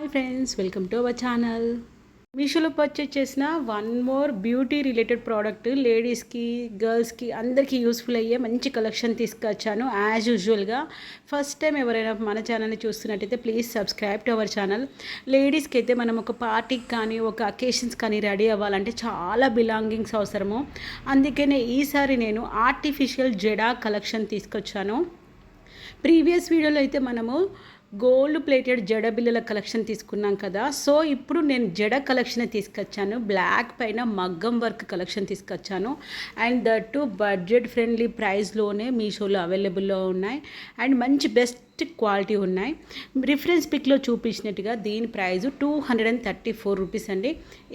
Hi friends, welcome to our channel. మీషోలో purchase చేసిన one more beauty related product లేడీస్కి, గర్ల్స్కి అందరికీ యూస్ఫుల్ అయ్యే మంచి కలెక్షన్ తీసుకొచ్చాను. యాజ్ యూజువల్గా ఫస్ట్ టైం ఎవరైనా మన ఛానల్ని చూస్తున్నట్టయితే please subscribe to our channel. లేడీస్కి అయితే మనం ఒక పార్టీకి కానీ ఒక అకేషన్స్ కానీ రెడీ అవ్వాలంటే చాలా బిలాంగింగ్స్ అవసరము. అందుకనే ఈసారి నేను ఆర్టిఫిషియల్ జడా కలెక్షన్ తీసుకొచ్చాను. ప్రీవియస్ వీడియోలో అయితే మనము గోల్డ్ ప్లేటెడ్ జడ బిల్లల కలెక్షన్ తీసుకున్నాం కదా. సో ఇప్పుడు నేను జడ కలెక్షన్ తీసుకొచ్చాను. బ్లాక్ పైన మగ్గం వర్క్ కలెక్షన్ తీసుకొచ్చాను. And that too budget friendly ప్రైస్లోనే మీషోలో అవైలబుల్లో ఉన్నాయి. అండ్ మంచి బెస్ట్ క్వాలిటీ ఉన్నాయి. రిఫరెన్స్ పిక్లో చూపించినట్టుగా దీని ప్రైస్ 234 రూపీస్ అండి.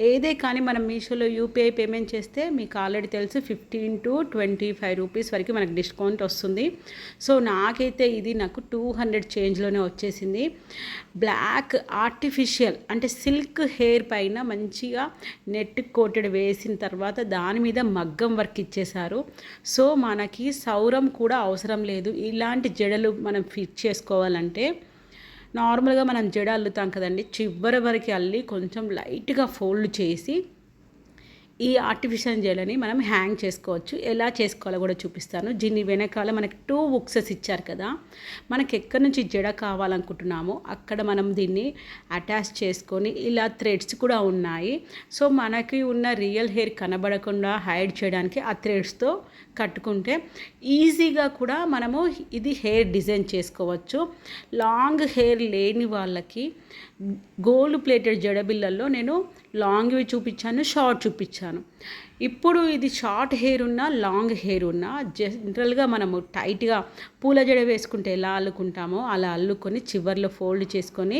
ఏదే కానీ మనం మీషోలో యూపీఐ పేమెంట్ చేస్తే మీకు ఆల్రెడీ తెలుసు 15 to 25 రూపీస్ వరకు మనకు డిస్కౌంట్ వస్తుంది. సో నాకైతే ఇది నాకు 200 చేంజ్లోనే వచ్చేసింది. బ్లాక్ ఆర్టిఫిషియల్ అంటే సిల్క్ హెయిర్ పైన మంచిగా నెట్ కోటెడ్ వేసిన తర్వాత దాని మీద మగ్గం వర్క్ ఇచ్చేశారు. సో మనకి సౌరం కూడా అవసరం లేదు. ఇలాంటి జడలు మనం ఫిట్ చేసుకోవాలంటే నార్మల్గా మనం జడ అల్లుతాం కదండి, చివరి వరకు అల్లి కొంచెం లైట్గా ఫోల్డ్ చేసి ఈ ఆర్టిఫిషియల్ జడని మనం హ్యాంగ్ చేసుకోవచ్చు. ఎలా చేసుకోవాలో కూడా చూపిస్తాను. దీని వెనకాల మనకి 2 హుక్సెస్ ఇచ్చారు కదా. మనకి ఎక్కడి నుంచి జడ కావాలనుకుంటున్నామో అక్కడ మనం దీన్ని అటాచ్ చేసుకొని ఇలా థ్రెడ్స్ కూడా ఉన్నాయి. సో మనకి ఉన్న రియల్ హెయిర్ కనబడకుండా హైడ్ చేయడానికి ఆ థ్రెడ్స్తో కట్టుకుంటే ఈజీగా కూడా మనము ఇది హెయిర్ డిజైన్ చేసుకోవచ్చు. లాంగ్ హెయిర్ లేని వాళ్ళకి గోల్డ్ ప్లేటెడ్ జడబిళ్ళల్లో నేను లాంగ్వి చూపించాను, షార్ట్ చూపించాను. ఇప్పుడు ఇది షార్ట్ హెయిర్ ఉన్నా లాంగ్ హెయిర్ ఉన్నా జనరల్గా మనము టైట్గా పూల జడ వేసుకుంటే ఎలా అల్లుకుంటామో అలా అల్లుకొని చివర్లో ఫోల్డ్ చేసుకొని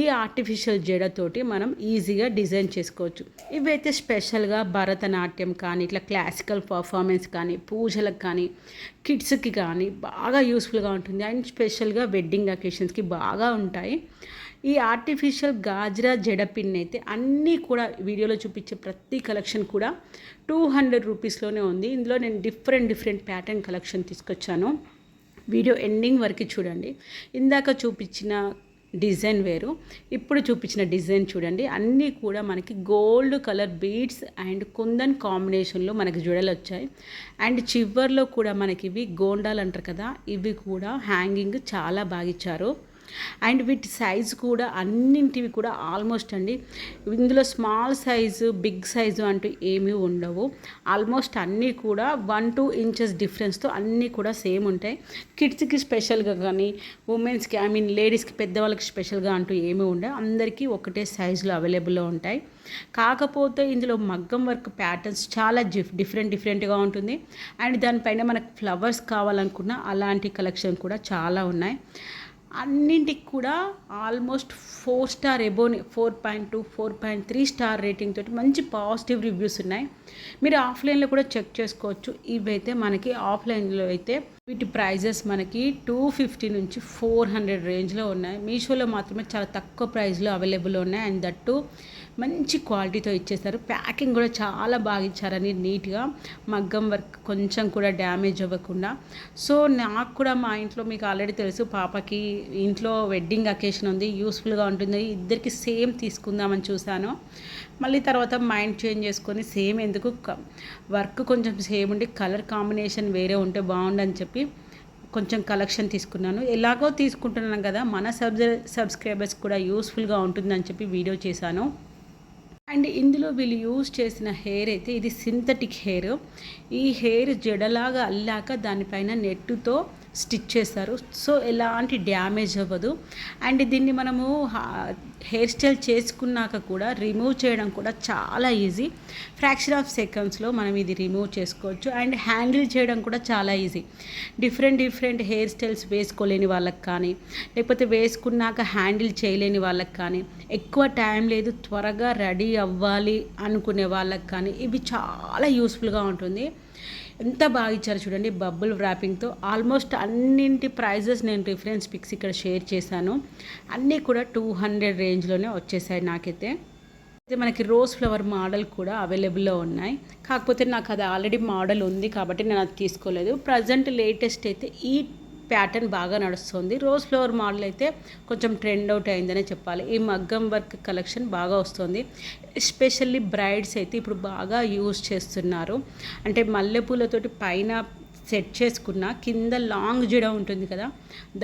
ఈ ఆర్టిఫిషియల్ జడతోటి మనం ఈజీగా డిజైన్ చేసుకోవచ్చు. ఇవైతే స్పెషల్గా భరతనాట్యం కానీ ఇట్లా క్లాసికల్ పర్ఫార్మెన్స్ కానీ పూజలకు కానీ కిడ్స్కి కానీ బాగా యూస్ఫుల్గా ఉంటుంది. అండ్ స్పెషల్గా వెడ్డింగ్ అకేషన్స్కి బాగా ఉంటాయి. ఈ ఆర్టిఫిషియల్ గాజ్రా జడ పిన్ అయితే అన్నీ కూడా వీడియోలో చూపించే ప్రతి కలెక్షన్ కూడా 200 రూపీస్లోనే ఉంది. ఇందులో నేను డిఫరెంట్ ప్యాటర్న్ కలెక్షన్ తీసుకొచ్చాను. వీడియో ఎండింగ్ వరకు చూడండి. ఇందాక చూపించిన డిజైన్ వేరు, ఇప్పుడు చూపించిన డిజైన్ చూడండి. అన్నీ కూడా మనకి gold colour beads and kundan కాంబినేషన్లో మనకి జుడలు వచ్చాయి. అండ్ చివర్లో కూడా మనకి ఇవి గోండాలు అంటారు కదా, ఇవి కూడా హ్యాంగింగ్ చాలా బాగా ఇచ్చారు. అండ్ వీటి సైజు కూడా అన్నింటివి కూడా ఆల్మోస్ట్ అండి, ఇందులో స్మాల్ సైజు బిగ్ సైజు అంటూ ఏమీ ఉండవు. ఆల్మోస్ట్ అన్నీ కూడా 1-2 ఇంచెస్ డిఫరెన్స్తో అన్నీ కూడా సేమ్ ఉంటాయి. కిడ్స్కి స్పెషల్గా కానీ ఉమెన్స్కి లేడీస్కి పెద్దవాళ్ళకి స్పెషల్గా అంటూ ఏమీ ఉండవు. అందరికీ ఒకటే సైజులో అవైలబుల్లో ఉంటాయి. కాకపోతే ఇందులో మగ్గం వర్క్ ప్యాటర్న్స్ చాలా డిఫరెంట్గా ఉంటుంది. అండ్ దానిపైన మనకు ఫ్లవర్స్ కావాలనుకున్న అలాంటి కలెక్షన్ కూడా చాలా ఉన్నాయి. అన్నింటికి కూడా ఆల్మోస్ట్ 4 స్టార్ ఎబోని 4.2, 4.3 స్టార్ రేటింగ్ తోటి మంచి పాజిటివ్ రివ్యూస్ ఉన్నాయి. మీరు ఆఫ్లైన్లో కూడా చెక్ చేసుకోవచ్చు. ఇవైతే మనకి ఆఫ్లైన్లో అయితే వీటి ప్రైజెస్ మనకి 250 నుంచి 400 రేంజ్లో ఉన్నాయి. మీషోలో మాత్రమే చాలా తక్కువ ప్రైస్లో అవైలబుల్ ఉన్నాయి. అండ్ దట్టు మంచి క్వాలిటీతో ఇచ్చేస్తారు. ప్యాకింగ్ కూడా చాలా బాగా ఇచ్చారని నీట్గా మగ్గం వర్క్ కొంచెం కూడా డ్యామేజ్ అవ్వకుండా. సో నాకు కూడా మా ఇంట్లో మీకు ఆల్రెడీ తెలుసు, పాపకి ఇంట్లో వెడ్డింగ్ అకేషన్ ఉంది, యూస్ఫుల్గా ఉంటుంది, ఇద్దరికి సేమ్ తీసుకుందామని చూశాను. మళ్ళీ తర్వాత మైండ్ చేంజ్ చేసుకొని సేమ్ ఎందుకు, వర్క్ కొంచెం సేమ్ ఉండి కలర్ కాంబినేషన్ వేరే ఉంటే బాగుండని చెప్పి కొంచెం కలెక్షన్ తీసుకున్నాను. ఎలాగో తీసుకుంటున్నాను కదా, మన సబ్స్క్రైబర్స్ కూడా యూస్ఫుల్గా ఉంటుందని చెప్పి వీడియో చేశాను. అండ్ ఇందులో వీళ్ళు యూజ్ చేసిన హెయిర్ అయితే ఇది సింథటిక్ హెయిర్. ఈ హెయిర్ జడలాగా అల్లాక దానిపైన నెట్టుతో స్టిచ్ చేస్తారు. సో ఎలాంటి డ్యామేజ్ అవ్వదు. అండ్ దీన్ని మనము హెయిర్ స్టైల్ చేసుకున్నాక కూడా రిమూవ్ చేయడం కూడా చాలా ఈజీ. ఫ్రాక్షన్ ఆఫ్ సెకండ్స్లో మనం ఇది రిమూవ్ చేసుకోవచ్చు. అండ్ హ్యాండిల్ చేయడం కూడా చాలా ఈజీ. డిఫరెంట్ హెయిర్ స్టైల్స్ వేసుకోలేని వాళ్ళకి కానీ, లేకపోతే వేసుకున్నాక హ్యాండిల్ చేయలేని వాళ్ళకి కానీ, ఎక్కువ టైం లేదు త్వరగా రెడీ అవ్వాలి అనుకునే వాళ్ళకి కానీ ఇవి చాలా యూస్ఫుల్గా ఉంటుంది. ఎంత బాగా ఇచ్చారు చూడండి, బబుల్ ర్యాపింగ్తో. ఆల్మోస్ట్ అన్నింటి ప్రైజెస్ నేను రిఫరెన్స్ పిక్స్ ఇక్కడ షేర్ చేశాను. అన్నీ కూడా 200 రేంజ్లోనే వచ్చేసాయి నాకైతే. అయితే మనకి రోజ్ ఫ్లవర్ మోడల్ కూడా అవైలబుల్లో ఉన్నాయి. కాకపోతే నాకు అది ఆల్రెడీ మోడల్ ఉంది కాబట్టి నేను అది తీసుకోలేదు. ప్రజెంట్ లేటెస్ట్ అయితే ఈ ప్యాటర్న్ బాగా నడుస్తుంది. రోజ్ ఫ్లవర్ మోడల్ అయితే కొంచెం ట్రెండ్ అవుట్ అయిందనే చెప్పాలి. ఈ మగ్గం వర్క్ కలెక్షన్ బాగా వస్తుంది. ఎస్పెషల్లీ బ్రైడ్స్ అయితే ఇప్పుడు బాగా యూజ్ చేస్తున్నారు. అంటే మల్లెపూలతోటి పైన సెట్ చేసుకున్న కింద లాంగ్ జడ ఉంటుంది కదా,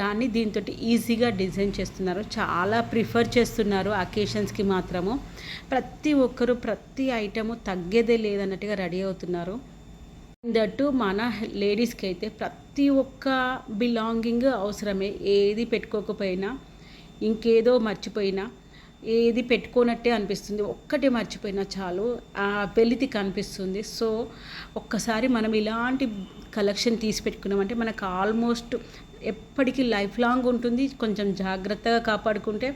దాన్ని దీంతో ఈజీగా డిజైన్ చేస్తున్నారు. చాలా ప్రిఫర్ చేస్తున్నారు అకేషన్స్కి మాత్రము. ప్రతి ఒక్కరు ప్రతి ఐటము తగ్గేదే లేదన్నట్టుగా రెడీ అవుతున్నారు. దట్టు మన లేడీస్కి అయితే ప్రతి ఒక్క బిలాంగింగ్ అవసరమే. ఏది పెట్టుకోకపోయినా, ఇంకేదో మర్చిపోయినా, ఏది పెట్టుకోనట్టే అనిపిస్తుంది. ఒక్కటి మర్చిపోయినా చాలు ఆ వెలితి కనిపిస్తుంది. సో ఒక్కసారి మనం ఇలాంటి కలెక్షన్ తీసి పెట్టుకున్నామంటే మనకు ఆల్మోస్ట్ ఎప్పటికీ లైఫ్ లాంగ్ ఉంటుంది. కొంచెం జాగ్రత్తగా కాపాడుకుంటే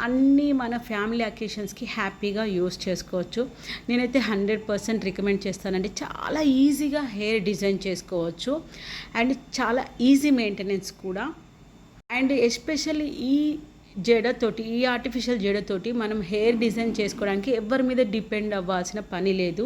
అన్నీ మన ఫ్యామిలీ అకేషన్స్కి హ్యాపీగా యూస్ చేసుకోవచ్చు. నేనైతే 100% రికమెండ్ చేస్తానండి. చాలా ఈజీగా హెయిర్ డిజైన్ చేసుకోవచ్చు అండ్ చాలా ఈజీ మెయింటెనెన్స్ కూడా. అండ్ ఎస్పెషల్లీ ఈ జడతోటి, ఈ ఆర్టిఫిషియల్ జడతోటి మనం హెయిర్ డిజైన్ చేసుకోవడానికి ఎవరి మీద డిపెండ్ అవ్వాల్సిన పని లేదు.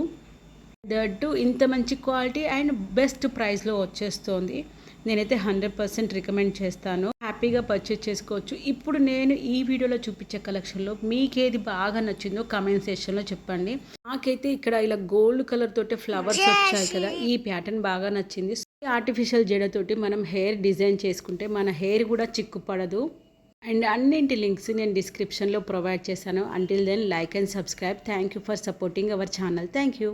దట్టు ఇంత మంచి క్వాలిటీ అండ్ బెస్ట్ ప్రైస్లో వచ్చేస్తుంది. నేనైతే 100% రికమెండ్ చేస్తాను. హ్యాపీగా పర్చేస్ చేసుకోవచ్చు. ఇప్పుడు నేను ఈ వీడియోలో చూపించే కలెక్షన్లో మీకేది బాగా నచ్చిందో కామెంట్ సెక్షన్లో చెప్పండి. నాకైతే ఇక్కడ ఇలా గోల్డ్ కలర్ తోటి ఫ్లవర్స్ వచ్చాయి కదా, ఈ ప్యాటర్న్ బాగా నచ్చింది. ఆర్టిఫిషియల్ జడతోటి మనం హెయిర్ డిజైన్ చేసుకుంటే మన హెయిర్ కూడా చిక్కుపడదు. అండ్ అన్నింటి లింక్స్ నేను డిస్క్రిప్షన్లో ప్రొవైడ్ చేశాను. Until then like and subscribe. Thank you for supporting our channel. Thank you.